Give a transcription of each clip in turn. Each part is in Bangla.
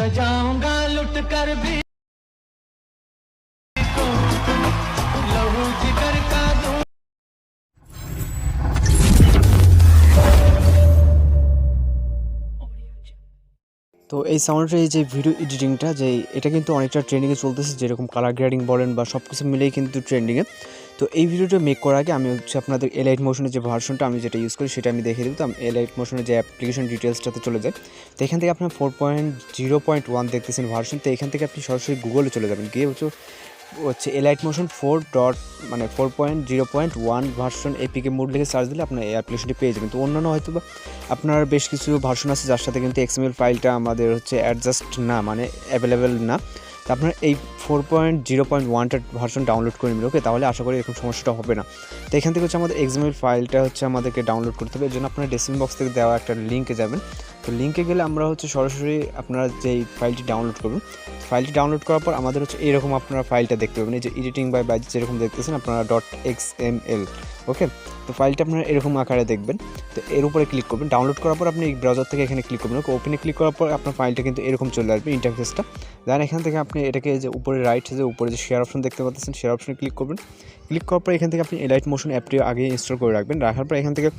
सजाऊंगा लुट कर भी को लहू जिगर का दूं। তো এই সাউন্ডের এই যে ভিডিও এডিটিংটা যে এটা কিন্তু অনেকটা ট্রেন্ডিংয়ে চলতেছে, যেরকম কালার গ্রেডিং বলেন বা সব কিছু মিলেই কিন্তু ট্রেন্ডিংয়ে। তো এই ভিডিওটা মেক করার আগে আমি হচ্ছে আপনাদের এলাইট মোশনের যে ভার্সনটা আমি যেটা ইউজ করি সেটা আমি দেখিয়ে দেবো। তো আমি এলাইট মোশনের যে অ্যাপ্লিকেশন ডিটেলসটাতে চলে যাই। তো এখান থেকে আপনার 4.0.1 দেখতেছেন ভার্সন। তো এখান থেকে আপনি সরাসরি গুগলে চলে যাবেন, গিয়ে হচ্ছে elite motion 4.0.1 version APK mode লিখে সার্চ দিলে আপনার এই অ্যাপ্লিকেশনটি পেয়ে যাবেন। তো অন্যান্য হয়তো বা আপনার বেশ কিছু ভার্সন আছে যার সাথে কিন্তু এক্সএমএল ফাইলটা আমাদের হচ্ছে অ্যাডজাস্ট না, মানে অ্যাভেলেবেল না। তো আপনার এই 4.0.1টার ভার্সন ডাউনলোড করে নেবেন, ওকে? তাহলে আশা করি এরকম সমস্যাটা হবে না। তো এখান থেকে হচ্ছে আমাদের এক্সএমএল ফাইলটা হচ্ছে আমাদেরকে ডাউনলোড করতে হবে। এর জন্য আপনার ডেসক্রিপশন বক্স থেকে দেওয়া একটা লিঙ্কে যাবেন। তো লিঙ্কে গেলে আমরা হচ্ছে সরাসরি আপনারা যেই ফাইলটি ডাউনলোড করবেন, ফাইলটি ডাউনলোড করার পর আমাদের হচ্ছে এরকম আপনারা ফাইলটা দেখতে পাবেন, এই যে এডিটিং বাই বাইজেদ যেরকম দেখতেছেন আপনারা .xml, ওকে? তো ফাইলটা আপনারা এরকম আকারে দেখবেন। তো এর উপরে ক্লিক করবেন, ডাউনলোড করার পর আপনি এই ব্রাউজার থেকে এখানে ক্লিক করবেন, ওকে? ওপেনে ক্লিক করার পর আপনার ফাইলটা কিন্তু এরকম চলে আসবে ইন্টারফেসটা। দেন এখান থেকে আপনি এটাকে যে উপরে রাইট যে উপরে যে শেয়ার অপশন দেখতে পাচ্ছেন, শেয়ার অপশনে ক্লিক করবেন। ক্লিক করার পর এখান থেকে আপনি এলাইট মোশন অ্যাপটি আগে ইনস্টল করে রাখবেন। রাখার পর এখান থেকে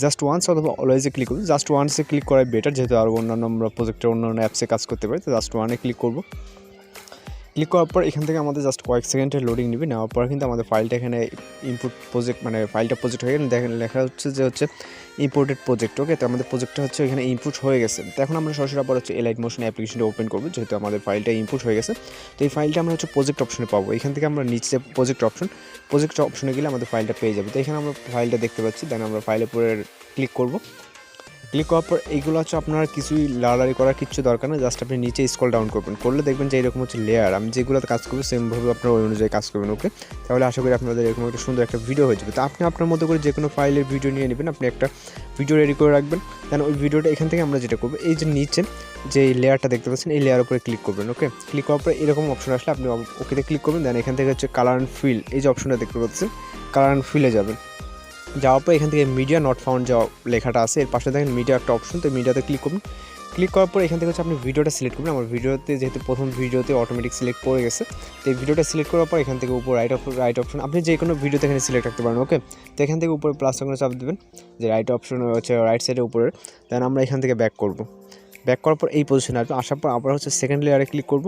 জাস্ট ওয়ান্স অথবা অলওয়েজে ক্লিক করবেন। জাস্ট ওয়ান্সে ক্লিক করাই বেটার, যেহেতু আরও অন্যান্য আমরা প্রজেক্টের অন্যান্য অ্যাপসে কাজ করতে পারি। তো জাস্ট ওয়ানে ক্লিক করব। ক্লিক করার পর এখান থেকে আমাদের জাস্ট কয়েক সেকেন্ডের লোডিং নেবে। নেওয়ার পর কিন্তু আমাদের ফাইলটা এখানে ইনপুট প্রজেক্ট, মানে ফাইলটা প্রজেক্ট হয়ে গেলে দেখেন লেখা হচ্ছে যে হচ্ছে ইম্পোর্টেড প্রজেক্ট, ওকে? তো আমাদের প্রজেক্টটা হচ্ছে এখানে ইনপুট হয়ে গেছে। তো এখন আমরা সরাসরি আবার হচ্ছে এলাইট মোশন অ্যাপ্লিকেশনটা ওপেন করবো, যেহেতু আমাদের ফাইলটা ইনপুট হয়ে গেছে। তো এই ফাইলটা আমরা হচ্ছে প্রজেক্ট অপশনে পাবো। এখান থেকে আমরা নিচে প্রজেক্ট অপশনে গেলে আমাদের ফাইলটা পেয়ে যাবে। তো এখানে আমরা ফাইলটা দেখতে পাচ্ছি। দেন আমরা ফাইলের উপরে ক্লিক করবো। ক্লিক করার পর এইগুলো হচ্ছে আপনার কিছুই লাড়াড়ি করার কিচ্ছু দরকার নেই, জাস্ট আপনি নিচে স্ক্রল ডাউন করবেন, করলে দেখবেন যে এরকম হচ্ছে লেয়ার। আমি যেগুলোতে কাজ করবো সেমভাবে আপনার ওই অনুযায়ী কাজ করবেন, ওকে? তাহলে আশা করি আপনাদের এরকম একটা সুন্দর একটা ভিডিও হয়ে যাবে। তো আপনি আপনার মতো করে যে কোনো ফাইলের ভিডিও নিয়ে নেবেন, আপনি একটা ভিডিও রেডি করে রাখবেন। দেন ওই ভিডিওটা এখান থেকে আমরা যেটা করবো, এই যে নিচে যে লেয়ারটা দেখতে পাচ্ছেন এই লেয়ার উপরে ক্লিক করবেন, ওকে? ক্লিক করার পর এরকম অপশন আসলে আপনি ওকেতে ক্লিক করবেন। দেন এখান থেকে হচ্ছে কালার অ্যান্ড ফিল, এই যে অপশনটা দেখতে পাচ্ছেন, কালার অ্যান্ড ফিলে যাবেন। যাওয়ার পর এখান থেকে মিডিয়া নট ফাউন্ড যে লেখাটা আছে এর পাশে দেখেন মিডিয়া একটা অপশন, তো মিডিয়াতে ক্লিক করুন। ক্লিক করার পর এখান থেকে হচ্ছে আপনি ভিডিওটা সিলেক্ট করবেন। আমার ভিডিওতে যেহেতু প্রথম ভিডিওতে অটোমেটিক সিলেক্ট করে গেছে, তো এই ভিডিওটা সিলেক্ট করার পর এখান থেকে উপর রাইট অপশন আপনি যে কোনো ভিডিওতে এখানে সিলেক্ট রাখতে পারেন, ওকে? তো এখান থেকে উপরে প্লাস আইকনে চাপ দেবেন, যে রাইট অপশন হচ্ছে রাইট সাইডের উপরে। দেন আমরা এখান থেকে ব্যাক করব। ব্যাক করার পর এই পজিশনে আসবে, আসার পর আবার হচ্ছে সেকেন্ড লেয়ারে ক্লিক করব।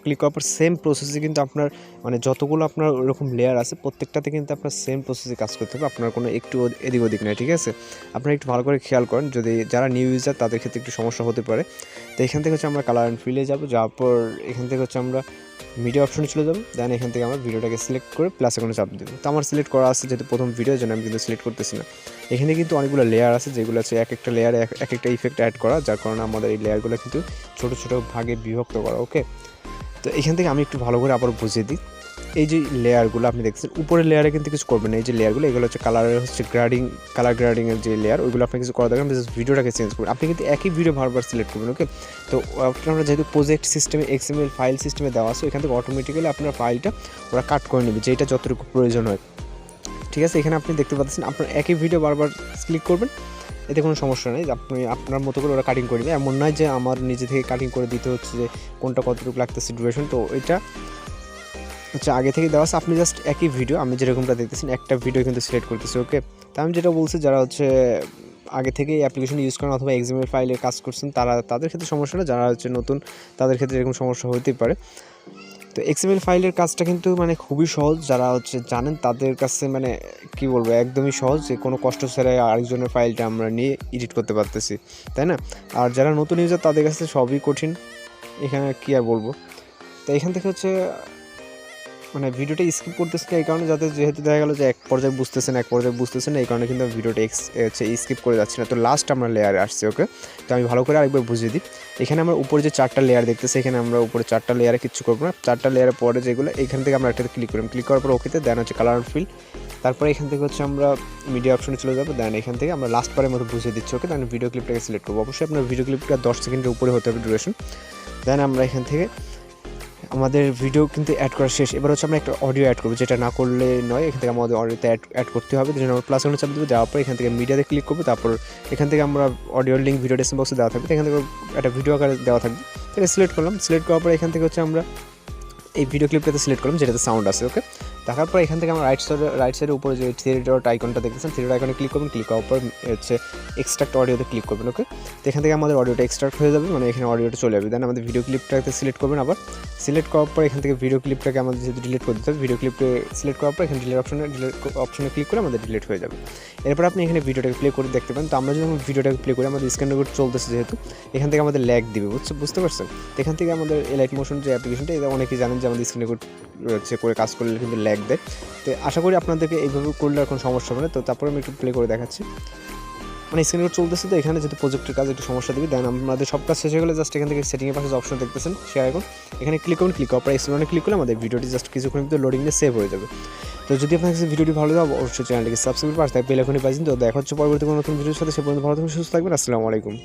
ক্লিক করার পর সেম প্রসেসে কিন্তু আপনার মানে যতগুলো আপনার ওরকম লেয়ার আছে প্রত্যেকটাতে কিন্তু আপনার সেম প্রসেসে কাজ করতে হবে, আপনার কোনো একটু এদিক ওদিক নেই, ঠিক আছে? আপনারা একটু ভালো করে খেয়াল করেন, যদি যারা নিউ ইউজার তাদের ক্ষেত্রে একটু সমস্যা হতে পারে। তো এখান থেকে হচ্ছে আমরা কালার অ্যান্ড ফিলে যাবো, যাওয়ার পর এখান থেকে হচ্ছে আমরা মিডিয়া অপশনে চলে যাবো। দেন এখান থেকে আমরা ভিডিওটাকে সিলেক্ট করে প্লাস আইকনে চাপ দেবো। তো আমার সিলেক্ট করা আছে যেহেতু প্রথম ভিডিওর জন্য আমি কিন্তু সিলেক্ট করতেছি না। এখানে কিন্তু অনেকগুলো লেয়ার আছে, যেগুলো আছে এক একটা লেয়ারে এক একটা ইফেক্ট অ্যাড করা, যার কারণে আমাদের এই লেয়ারগুলো কিন্তু ছোটো ছোটো ভাগে বিভক্ত করা, ওকে? তো এখান থেকে আমি একটু ভালো করে আবার বুঝিয়ে দিই। এই যে লেয়ারগুলো আপনি দেখছেন উপরের লেয়ারে কিন্তু কিছু করবেন না, এই যে লেয়ারগুলো এগুলো হচ্ছে কালার গ্রেডিংয়ের যে লেয়ার, ওইগুলো আপনি কিছু করা দরকার, জাস্ট ভিডিওটাকে চেঞ্জ করবেন। আপনি কিন্তু একই ভিডিও বারবার সিলেক্ট করবেন, ওকে? তো আপনারা যেহেতু প্রজেক্ট সিস্টেমে এক্সএমএল ফাইল সিস্টেমে দেওয়া আছে, এখান থেকে অটোমেটিক্যালি আপনার ফাইলটা ওরা কাট করে নেবে যেটা যতটুকু প্রয়োজন হয়, ঠিক আছে? এখানে আপনি দেখতে পাচ্ছেন আপনার একই ভিডিও বারবার ক্লিক করবেন, এতে কোনো সমস্যা নেই, আপনি আপনার মতো করে ওরা কাটিং করে নেবে। এমন নয় যে আমার নিজে থেকে কাটিং করে দিতে হচ্ছে যে কোনটা কতটুকু লাগতেছে ডিউরেশন, তো এটা হচ্ছে আগে থেকে দেওয়া আছে। আপনি জাস্ট একই ভিডিও আমি যেরকমটা দেখতেছেন একটা ভিডিও কিন্তু সিলেক্ট করতেছি, ওকে? তো আমি যেটা বলছি যারা হচ্ছে আগে থেকে এই অ্যাপ্লিকেশন ইউজ করেন অথবা এক্সএমএল ফাইলে কাজ করছেন তাদের ক্ষেত্রে সমস্যা না, যারা হচ্ছে নতুন তাদের ক্ষেত্রে এরকম সমস্যা হতেই পারে। তো এক্সএমএল ফাইলের কাজটা কিন্তু মানে খুবই সহজ, যারা হচ্ছে জানেন তাদের কাছে মানে কী বলবো একদমই সহজ, যে কোনো কষ্ট ছাড়াই আরেকজনের ফাইলটা আমরা নিয়ে এডিট করতে পারতেছি, তাই না? আর যারা নতুন ইউজার তাদের কাছে সবই কঠিন, এখানে কী আর বলবো। তো এখান থেকে হচ্ছে মানে ভিডিওটা স্কিপ করতেছি না এই কারণে, যেহেতু দেখা গেলো যে এক পর্যায়ে বুঝতেছেন এই কারণে কিন্তু ভিডিওটা স্কিপ করে যাচ্ছি না। তো লাস্ট আমরা লেয়ারে আসছি, ওকে? তো আমি ভালো করে আরেকবার বুঝিয়ে দিই। এখানে আমরা উপরে যে 4টা লেয়ার দেখতেছি, এখানে আমরা উপরে 4টা লেয়ারে কিচ্ছু করবো না, 4টা লেয়ারের পরে যেগুলো এখান থেকে আমরা একটাতে ক্লিক করলাম, ক্লিক করার পর ওকেতে দেন হচ্ছে কালার অ্যান্ড ফিল, তারপরে এখান থেকে হচ্ছে আমরা মিডিয়া অপশনে চলে যাবো। দেন এখান থেকে আমরা লাস্ট বারের মতো বুঝিয়ে দিচ্ছি, ওকে? দেন ভিডিও ক্লিপটাকে সিলেক্ট করবো, অবশ্যই আপনার ভিডিও ক্লিপটা 10 সেকেন্ডের উপরে হতে হবে ডিউরেশন। দেন আমরা এখান থেকে আমাদের ভিডিও কিন্তু অ্যাড করা শেষ, এবার হচ্ছে আমরা একটা অডিও অ্যাড করবো, যেটা না করলে নয়, এখান থেকে আমাদের অডিওতে অ্যাড করতে হবে। যেন আমরা প্লাস ওয়ানে চাপ দেবো, যাওয়ার পর এখান থেকে মিডিয়াতে ক্লিক করবো, তারপর এখান থেকে আমরা অডিওর লিঙ্ক ভিডিও ডেসক্রিপশন বক্সে দেওয়া থাকবে, এখান থেকে একটা ভিডিও আকারে দেওয়া থাকবে, এটা সিলেক্ট করলাম, সিলেক্ট করার পর এখান থেকে হচ্ছে আমরা এই ভিডিও ক্লিপটাতে সিলেক্ট করলাম যেটাতে সাউন্ড আছে। ওকে, দেখার পর এখান থেকে আমরা রাইট সাইডের উপরে যে থ্রি ডট আইকনটা দেখতেছেন, থ্রি ডট আইকনে ক্লিক করবেন, ক্লিক করার পর হচ্ছে এক্সট্রাক্ট অডিওতে ক্লিক করবেন। ওকে, তো এখান থেকে আমাদের অডিওটা এক্সট্রাক্ট হয়ে যাবে, মানে এখানে অডিওটা চলে যাবে। দেন আমাদের ভিডিও ক্লিপটাতে সিলেক্ট করবেন, আবার সিলেক্ট করার পর এখান থেকে ভিডিও ক্লিপটাকে আমাদের যেহেতু ডিলিট করে দিতে হবে, ভিডিও ক্লিপে সিলেক্ট করার পর এখানে ডিলিট অপশনে ক্লিক করে আমাদের ডিলিট হয়ে যাবে। এরপর আপনি এখানে ভিডিওটাকে প্লে করে দেখতে পান। তো আমরা যখন ভিডিওটাকে প্লে করি আমাদের স্ক্রিন রেকর্ড চলতেছে যেহেতু, এখান থেকে আমাদের ল্যাগ দিবে, বুঝতে পারছেন? তো এখান থেকে আমাদের এলাইট মোশন যে অ্যাপ্লিকেশনটা, এটা অনেকেই জানেন যে আমাদের স্ক্রিন রেকর্ড হচ্ছে করে কাজ করলে কিন্তু ল্যাগ দেয়। তো আশা করি আপনাদেরকে এইভাবে করলে আর কোনো সমস্যা হবে না। তো তারপরে আমি একটু প্লে করে দেখাচ্ছি, মানে স্ক্রিন রেকর্ড চলতেছে। তো এখানে যেহেতু প্রজেক্টের কাজ একটু সমস্যা দিবে। দেন আমাদের সব কাজ শেষ হয়ে গেলে জাস্ট এখান থেকে সেটিংয়ের পাশে যে অপশন দেখতেছেন শেয়ার আইকন, এখানে ক্লিক করুন, ক্লিক করার পর এক্সপ্লোরে ক্লিক করলে আমাদের ভিডিওটি জাস্ট কিছুক্ষণের ভিতরে লোডিং নিয়ে সেভ হয়ে যাবে। তো যদি আপনার কাছে ভিডিওটি ভালো লাগে অবশ্যই চ্যানেলটিকে সাবস্ক্রাইব করে পাশে বেল আইকনে বাজিয়ে দিন। তো দেখা হচ্ছে পরবর্তী কোনো নতুন ভিডিওর সাথে। সে পর্যন্ত ভালো থাকবেন, সুস্থ থাকবেন। আসসালামু আলাইকুম।